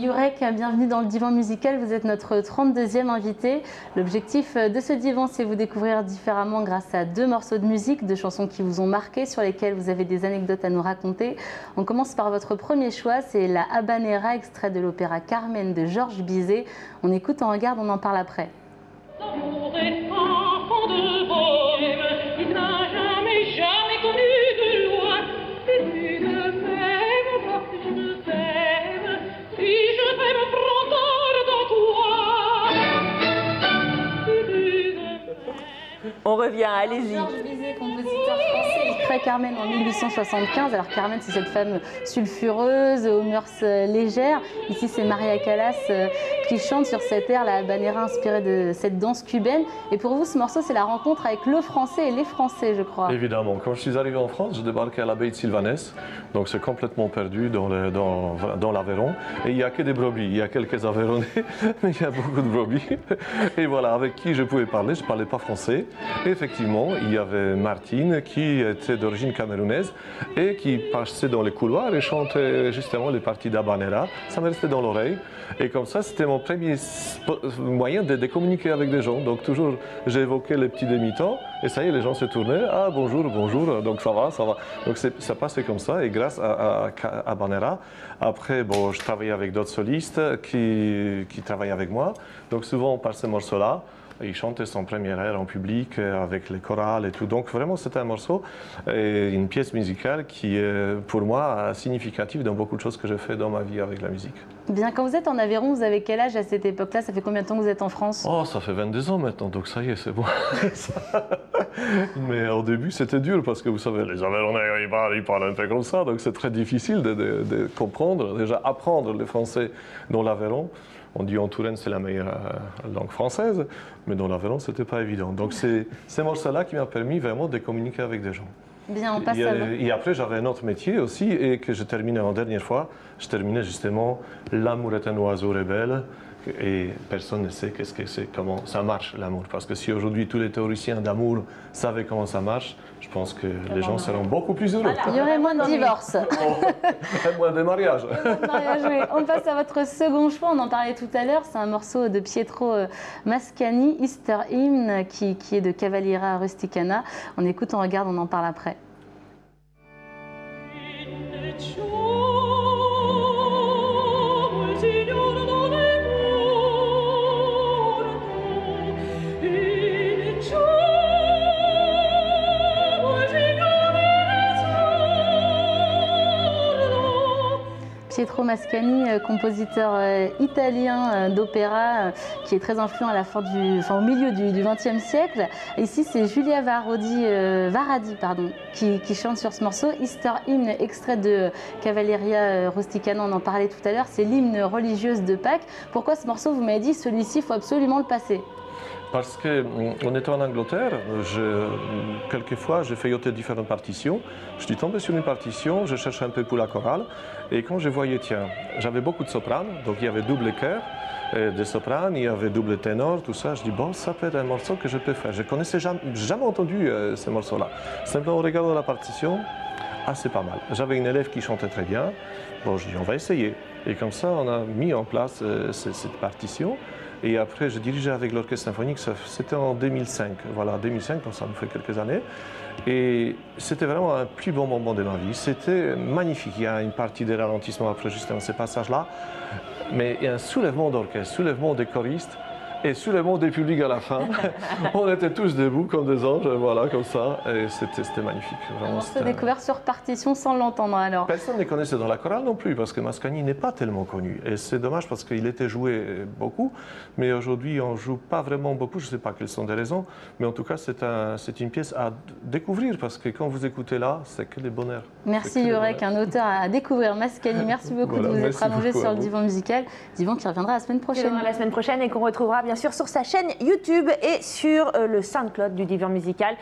Jurek, bienvenue dans le Divan Musical. Vous êtes notre 32e invité. L'objectif de ce divan, c'est vous découvrir différemment grâce à 2 morceaux de musique, 2 chansons qui vous ont marqué, sur lesquelles vous avez des anecdotes à nous raconter. On commence par votre premier choix, c'est la Habanera, extrait de l'opéra Carmen de Georges Bizet. On écoute, on regarde, on en parle après. L'amour est enfant de bohème, il n'a jamais connu de loi. Si tu ne m'aimes pas, si je ne t'aime, si je t'aime, prends garde à toi. Si tu ne m'aimes... On revient, allez-y. Georges Bizet, compositeur français, il crée Carmen en 1875. Alors Carmen, c'est cette femme sulfureuse, aux mœurs légères. Ici, c'est Maria Callas qui chante sur cette air, la habanera, inspirée de cette danse cubaine. Et pour vous, ce morceau, c'est la rencontre avec le français et les Français, je crois. Évidemment. Quand je suis arrivé en France, je débarquais à l'abbaye de Sylvanès. Donc c'est complètement perdu dans l'Aveyron. Et il n'y a que des brebis. Il y a quelques Aveyronnais, mais il y a beaucoup de brebis. Et voilà, avec qui je pouvais parler. Je ne parlais pas français. Et effectivement, il y avait Martine qui était d'origine camerounaise et qui passait dans les couloirs et chantait justement les parties d'habanera. Ça m'est resté dans l'oreille. Et comme ça, c'était mon premier moyen de communiquer avec des gens. Donc toujours, j'évoquais les petits demi-temps et ça y est, les gens se tournaient. Ah, bonjour, bonjour, donc ça va, ça va. Donc ça passait comme ça et grâce à Habanera, après, bon, je travaillais avec d'autres solistes qui travaillaient avec moi. Donc souvent, par ce morceau-là, il chantait son premier air en public avec les chorales et tout. Donc vraiment, c'était un morceau et une pièce musicale qui est pour moi significative dans beaucoup de choses que j'ai fait dans ma vie avec la musique. Bien, quand vous êtes en Aveyron, vous avez quel âge à cette époque-là? Ça fait combien de temps que vous êtes en France? Oh, ça fait 22 ans maintenant, donc ça y est, c'est bon. Mais au début, c'était dur parce que vous savez, les Aveyronnais, ils parlent un peu comme ça, donc c'est très difficile de comprendre, déjà apprendre le français dans l'Aveyron. On dit en Touraine, c'est la meilleure langue française, mais dans l'Aveyron, ce n'était pas évident. Donc c'est ces morceaux-là qui m'ont permis vraiment de communiquer avec des gens. Bien, on passe et après, j'avais un autre métier aussi, et que je terminais en dernière fois. Je terminais justement « L'amour est un oiseau rebelle ». Et personne ne sait qu'est-ce que c'est, comment ça marche l'amour. Parce que si aujourd'hui tous les théoriciens d'amour savaient comment ça marche, je pense que les gens seront beaucoup plus heureux. Il y aurait moins de divorces. Moins de mariages. Oui. On passe à votre second choix, on en parlait tout à l'heure, c'est un morceau de Pietro Mascagni, Easter Hymn, qui est de Cavalleria Rusticana. On écoute, on regarde, on en parle après. Pietro Mascagni, compositeur italien d'opéra qui est très influent à au milieu du XXe siècle. Ici, c'est Julia Varadi qui chante sur ce morceau. Easter Hymn, extrait de Cavalleria Rusticana, on en parlait tout à l'heure. C'est l'hymne religieuse de Pâques. Pourquoi ce morceau, vous m'avez dit, celui-ci, il faut absolument le passer? Parce qu'on était en Angleterre, quelquefois j'ai feuilleté différentes partitions, je suis tombé sur une partition, je cherchais un peu pour la chorale, et quand je voyais, tiens, j'avais beaucoup de sopranes, donc il y avait double chœur, des sopranes, il y avait double ténor, tout ça, je dis bon, ça peut être un morceau que je peux faire. Je connaissais jamais entendu ce morceau-là. Simplement en regardant la partition, ah c'est pas mal. J'avais une élève qui chantait très bien, bon je dis on va essayer. Et comme ça on a mis en place cette partition. Et après, je dirigeais avec l'orchestre symphonique, c'était en 2005. Voilà, 2005, donc ça nous fait quelques années. Et c'était vraiment un plus bon moment de ma vie. C'était magnifique. Il y a une partie de ralentissement après, juste dans ces passages-là. Mais il y a un soulèvement d'orchestre, soulèvement des choristes et soulèvement des publics à la fin. On était tous debout comme des anges, voilà, comme ça. Et c'était magnifique. On s'est découvert sur partition sans l'entendre alors. Personne ne connaissait dans la chorale non plus, parce que Mascagni n'est pas tellement connu. Et c'est dommage parce qu'il était joué beaucoup, mais aujourd'hui on ne joue pas vraiment beaucoup. Je ne sais pas quelles sont les raisons, mais en tout cas c'est une pièce à découvrir, parce que quand vous écoutez là, c'est que les bonheurs. Merci Jurek, un auteur à découvrir, Mascagni. Merci beaucoup de vous être allongé sur le divan musical. Divan qui reviendra la semaine prochaine. La semaine prochaine et qu'on retrouvera bien sûr sur sa chaîne YouTube et sur le SoundCloud du Divan Musical.